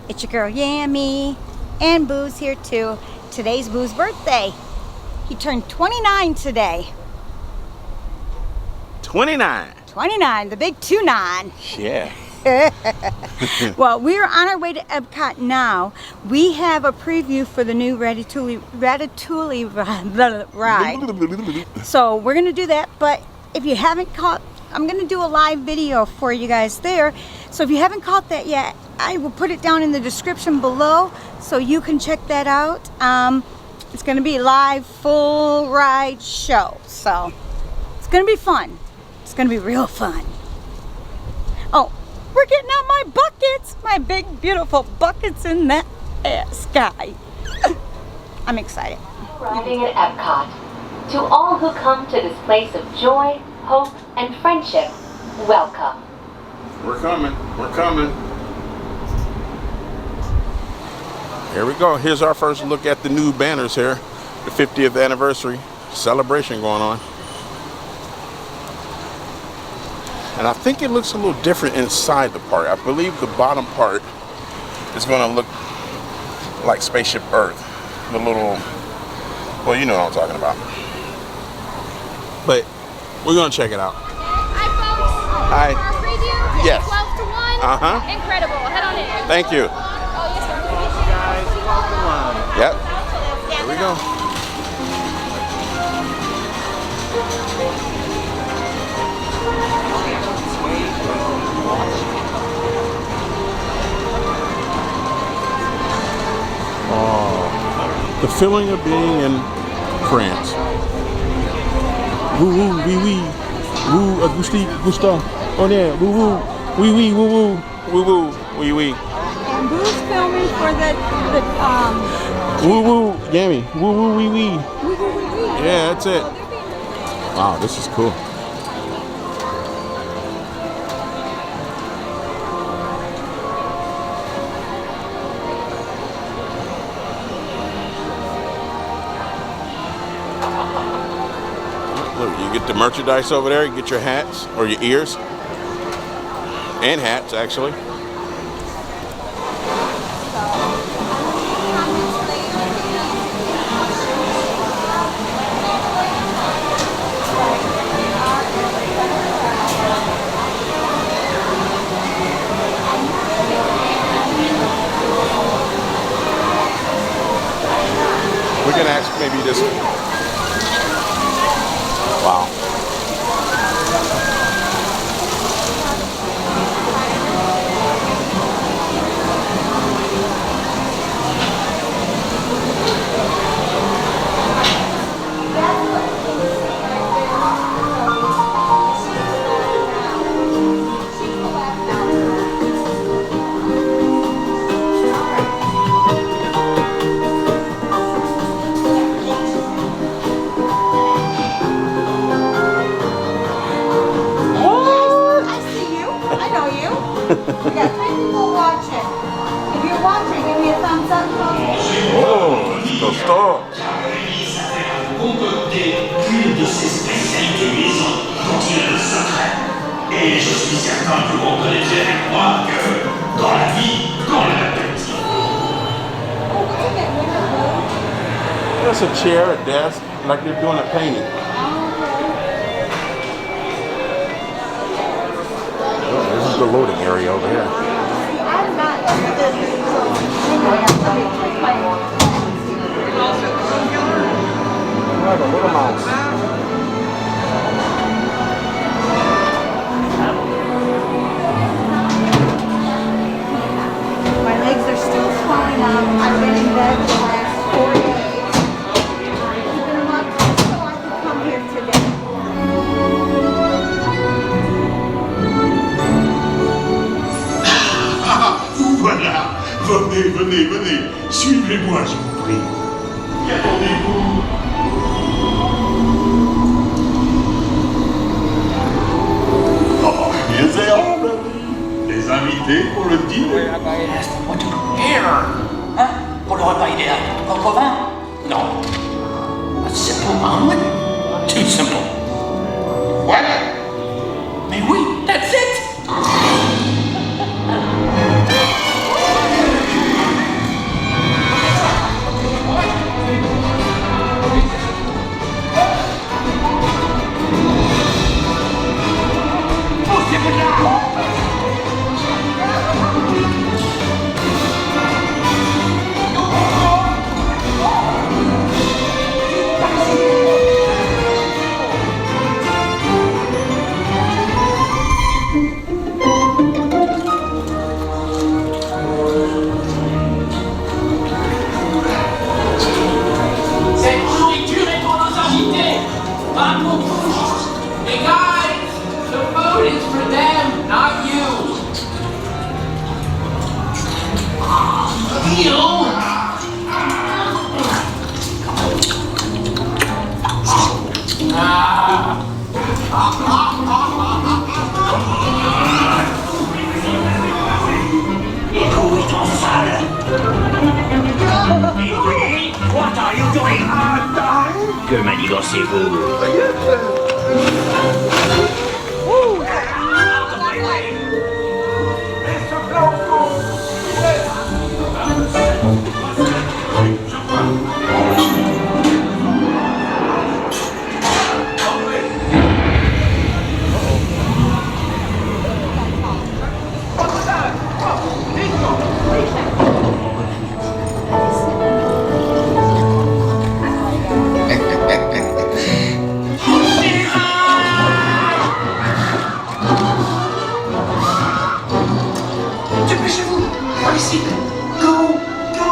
It's your girl Yammy, and Boo's here too. Today's Boo's birthday. He turned 29 today. 29. 29, the big 29. Yeah. Well, we're on our way to Epcot now. We have a preview for the new Ratatouille ride. So we're gonna do that, but if you haven't caught, I'm gonna do a live video for you guys there. So if you haven't caught that yet, I will put it down in the description below so you can check that out. It's gonna be a live full ride show. So it's gonna be fun. It's gonna be real fun. Oh, we're getting out my buckets, my big beautiful buckets in that sky. I'm excited. Arriving at Epcot. To all who come to this place of joy, hope, and friendship, welcome. We're coming. We're coming. Here we go. Here's our first look at the new banners here. The 50th anniversary celebration going on. And I think it looks a little different inside the park. I believe the bottom part is going to look like Spaceship Earth. The little, well, you know what I'm talking about. But we're going to check it out. Hi, folks. Hi. For our preview, Yes. 12 to 1. Uh-huh. Incredible. Head on in. Thank you. Oh, yes, sir. Yep. Here we go. Oh, the feeling of being in France. Woo woo wee wee, woo Auguste Gustav. Oh yeah, woo woo wee wee woo woo woo woo wee wee. And Boo's filming for the Woo woo Yammy, woo woo wee wee. Yeah, that's it. Wow, this is cool. Look, you get the merchandise over there, you get your hats, or your ears, and hats actually. We can ask maybe this. Wow. We got 3 people watching. If you're watching, give me a thumbs up. Oh, it's the star. Concocté qu'une de ses spécialités maison dont il a le secret. Et je suis certain que vous reconnaîtrez avec moi que dans la vie, quand on a l'appétit. That's a chair, a desk, like they're doing a painting. Oh, this is the loading area over here. I'm not Like a little mouse. My legs are still swelling up. I've been in bed for the last 4 days. Keeping them up so I can come here today. Vous voilà. Venez, venez, venez. Suivez-moi, je vous prie. Qu'attendez-vous? Oh, bien sûr. Les invités pour le dîner. Laisse-moi tout prepare. Hein? Pour le repas idéal. Contre vin? Non. A simple omelet? Too simple. What? Mais oui, that's it! Écoute en salle. Hey, what are you doing? Que manigancez-vous? Dépêchez-vous. Par ici. Go. Go.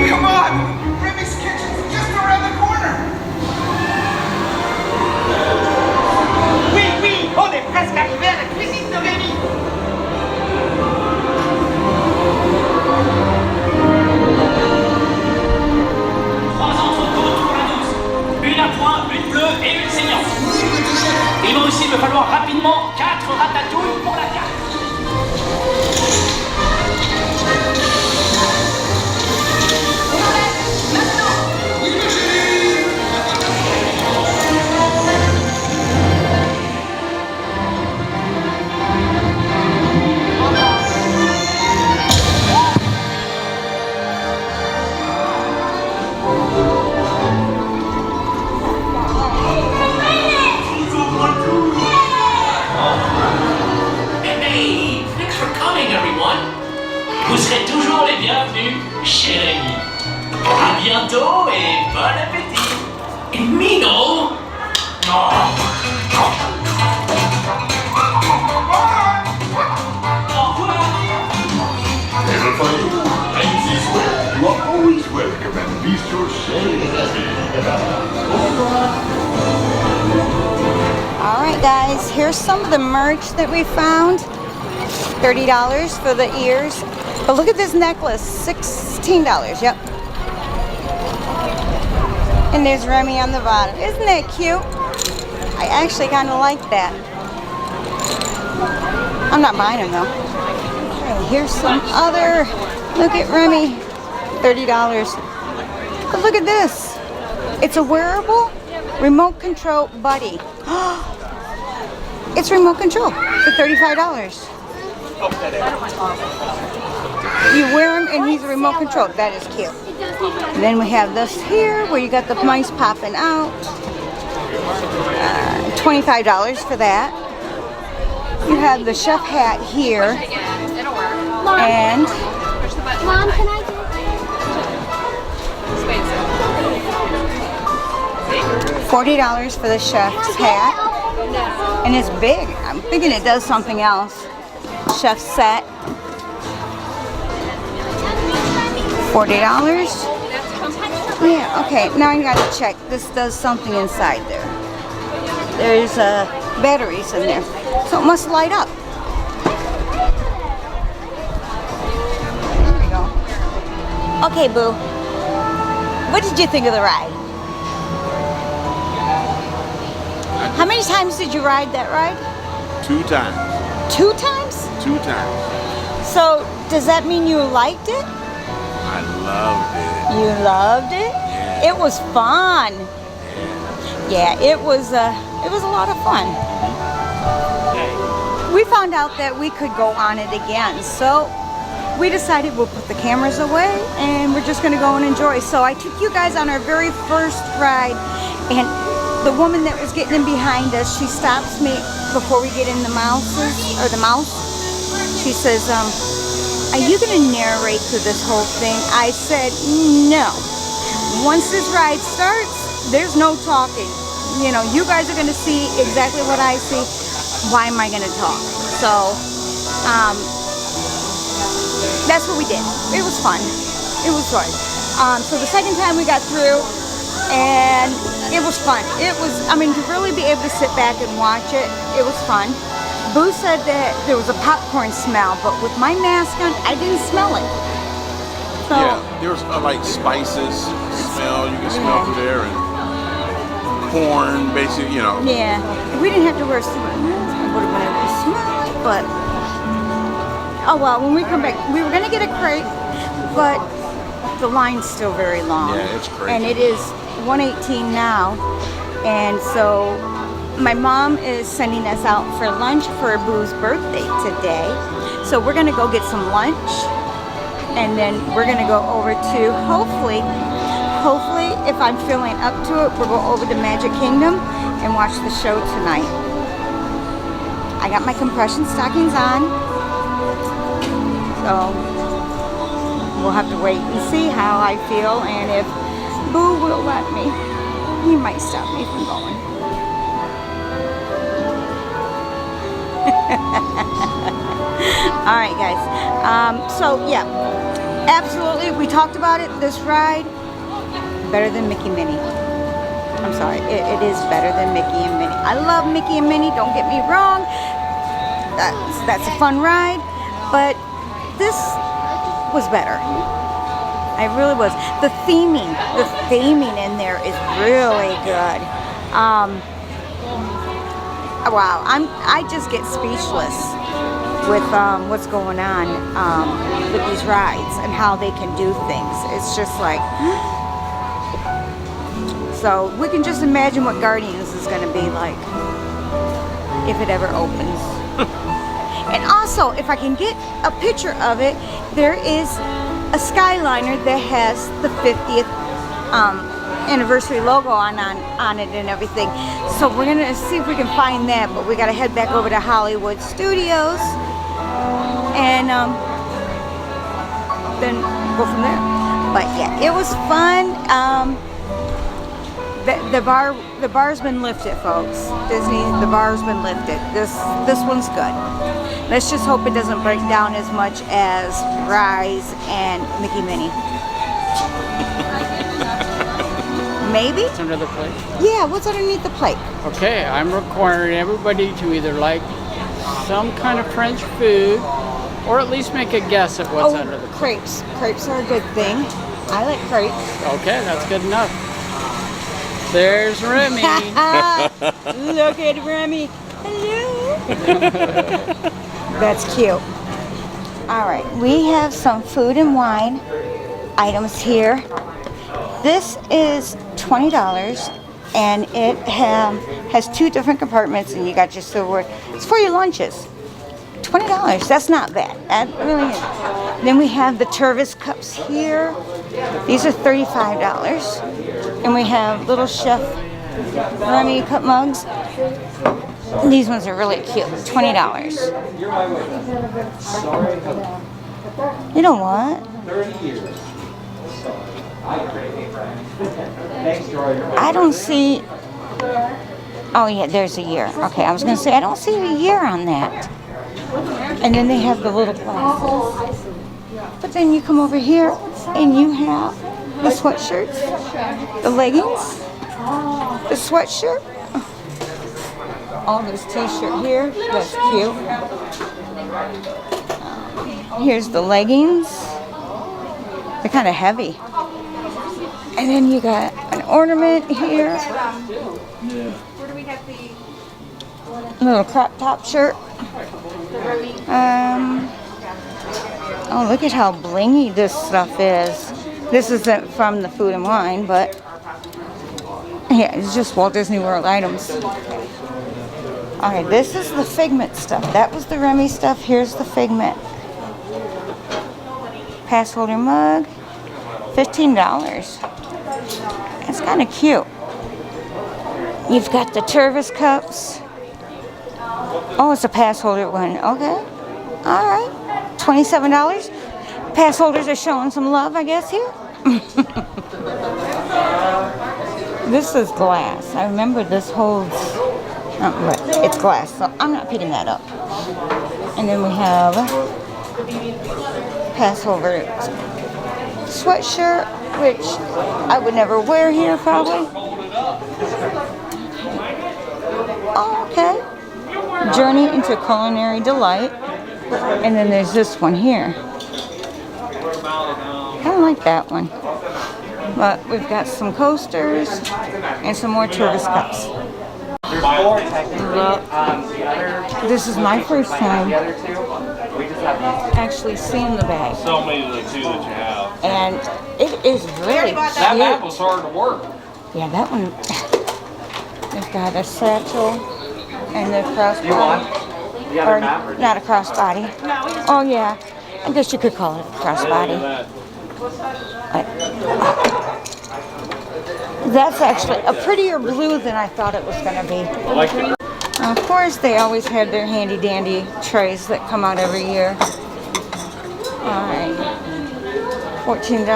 Come on! Remy's kitchen's just around the corner! Oui, on est presque arrivé à la cuisine de Rémy! Trois entrecôtes pour la douce. Une à point, une bleue et une saignante. Il va aussi me falloir rapidement 4 ratatouilles pour la carte. Hey, thanks for coming, everyone. Vous serez toujours les bienvenus chez Rémy. À bientôt et bon appétit. Et Mino. Oh. Au revoir. Everybody, things this way. You are always welcome and Bistro All right, guys, here's some of the merch that we found. $30 for the ears. But look at this necklace, $16. Yep. And there's Remy on the bottom. Isn't that cute? I actually kind of like that. I'm not buying them though. Okay, here's some other. Look at Remy, $30. But look at this. It's a wearable remote control buddy. It's remote control for $35. You wear him and he's a remote control. That is cute. And then we have this here where you got the mice popping out. $25 for that. You have the chef hat here. And Mom, can I $40 for the chef's hat. And it's big. I'm thinking it does something else. Chef's set. $40. Yeah, okay. Now I gotta check. This does something inside there. There's batteries in there. So it must light up. There we go. Okay, boo. What did you think of the ride? How many times did you ride that ride? 2 times. 2 times? 2 times. So does that mean you liked it? I loved it. You loved it? Yeah. It was fun. Yeah, it was a lot of fun. We found out that we could go on it again, so we decided we'll put the cameras away and we're just gonna go and enjoy. So I took you guys on our very first ride, and the woman that was getting in behind us, she stops me before we get in the mouse. She says, are you going to narrate through this whole thing? I said, no. Once this ride starts, there's no talking. You know, you guys are going to see exactly what I see. Why am I going to talk? So, that's what we did. It was fun. It was fun. So the second time we got through, and it was fun. It was, I mean, to really be able to sit back and watch it, it was fun. Boo said that there was a popcorn smell, but with my mask on, I didn't smell it. So, Yeah, there was like spices smell. You can smell through there, and corn, basically, you know. yeah, we didn't have to wear suits. It would have been able to smell it, but oh well. When we come back, we were gonna get a crate, but the line's still very long. Yeah, it's crazy. And it is 1:18 now, and so my mom is sending us out for lunch for Boo's birthday today. So we're gonna go get some lunch, and then we're gonna go over to hopefully, if I'm feeling up to it, we'll go over to Magic Kingdom and watch the show tonight. I got my compression stockings on, so we'll have to wait and see how I feel, and if Boo will let me. He might stop me from going. Alright guys, so yeah, absolutely, we talked about it, this ride, better than Mickey Minnie. I'm sorry, it is better than Mickey and Minnie. I love Mickey and Minnie, don't get me wrong, that's a fun ride, but this was better. It really was. The theming in there is really good. Wow, I just get speechless with what's going on with these rides and how they can do things. It's just like, so we can just imagine what Guardians is going to be like if it ever opens. And also, if I can get a picture of it, there is a Skyliner that has the 50th anniversary logo on it and everything. So we're gonna see if we can find that, but we gotta head back over to Hollywood Studios and then go from there. But yeah, it was fun. The bar's been lifted, folks. Disney, the bar's been lifted. This one's good. Let's just hope it doesn't break down as much as Rise and Mickey Minnie. Maybe? What's under the plate? Yeah, what's underneath the plate? Okay, I'm requiring everybody to either like some kind of French food or at least make a guess at what's under the plate. Crepes. Crepes are a good thing. I like crepes. Okay, that's good enough. There's Remy. Look at Remy. Hello. That's cute. All right, we have some food and wine items here. This is $20, and it has 2 different compartments, and you got your silverware. It's for your lunches. $20. That's not bad. That really is. Then we have the Tervis cups here. These are $35, and we have little Chef Remy cup mugs. These ones are really cute. $20. You know what? I don't see. Oh yeah, there's a year. Okay, I was gonna say I don't see a year on that. And then they have the little glasses. But then you come over here and you have the sweatshirts, the leggings, the sweatshirt. Oh, this t-shirt here, that's cute. Here's the leggings. They're kind of heavy. And then you got an ornament here. A little crop top shirt. Oh, look at how blingy this stuff is. This isn't from the Food and Wine, but yeah, it's just Walt Disney World items. Alright, this is the Figment stuff. That was the Remy stuff. Here's the Figment. Passholder mug. $15. It's kind of cute. You've got the Tervis cups. Oh, it's a Passholder one. Okay. Alright. $27. Pass holders are showing some love, I guess, here. This is glass. I remember this holds, but it's glass, so I'm not picking that up. And then we have pass holder sweatshirt, which I would never wear here probably. Oh, okay. Journey into Culinary Delight. And then there's this one here. Kind of like that one. But we've got some coasters and some more tourist cups. Look, this is my first time actually seeing the bag. Tell me the two that you have. And it is really cute. That map was hard to work. Yeah, that one. They've got a satchel and the crossbody. Or not a crossbody. Oh yeah, I guess you could call it a crossbody. That's actually a prettier blue than I thought it was going to be. Of course, they always have their handy dandy trays that come out every year. Alright, $14.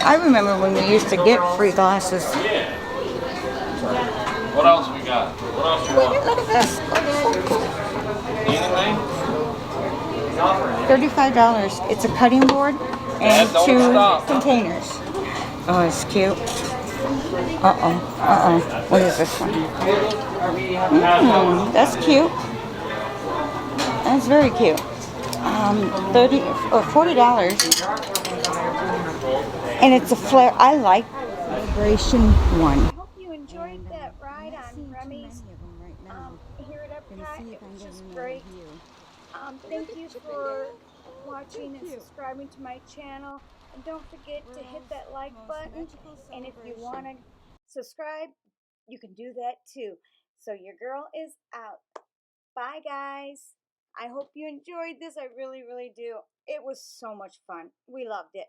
I remember when we used to get free glasses. What else we got? What else you want? Look at this. Anything? $35. It's a cutting board and two containers. Oh, it's cute. What is this one? That's cute. That's very cute. $40. And it's a flare. I like vibration one. I hope you enjoyed that ride on Remy's here at Epcot. It was just great. Thank you for watching and subscribing to my channel. And don't forget to hit that like button. And if you want to subscribe, you can do that too. So your girl is out. Bye, guys. I hope you enjoyed this. I really, really do. It was so much fun. We loved it.